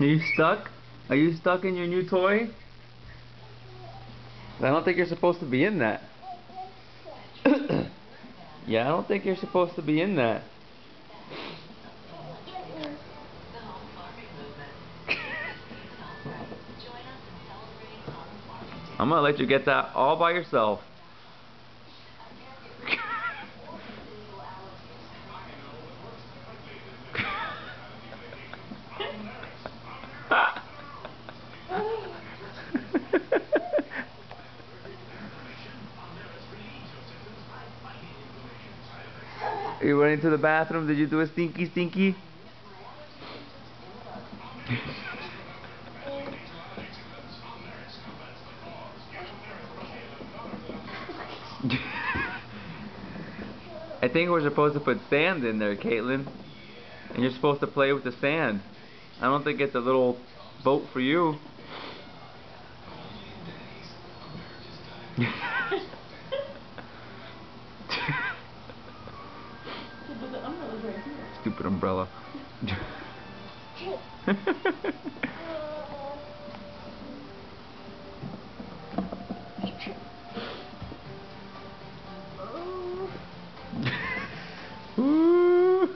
Are you stuck? Are you stuck in your new toy? I don't think you're supposed to be in that. Yeah, I don't think you're supposed to be in that. I'm gonna let you get that all by yourself. You went into the bathroom, did you do a stinky stinky? I think we're supposed to put sand in there, Caitlin. And you're supposed to play with the sand. I don't think it's a little boat for you. Stupid umbrella. Ooh.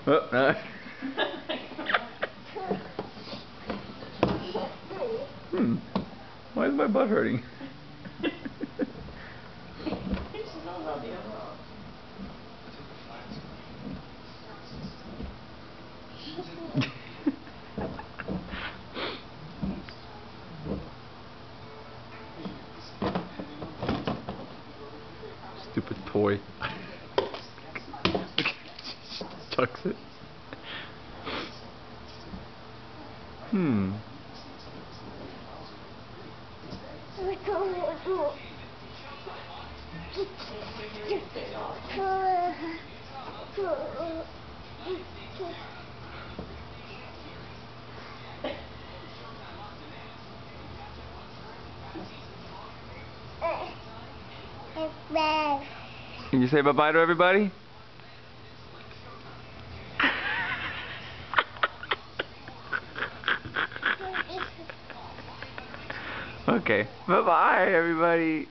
Oh, Why is my butt hurting? Stupid toy. Tucks it. Can you say bye-bye to everybody? Okay. Bye-bye, everybody.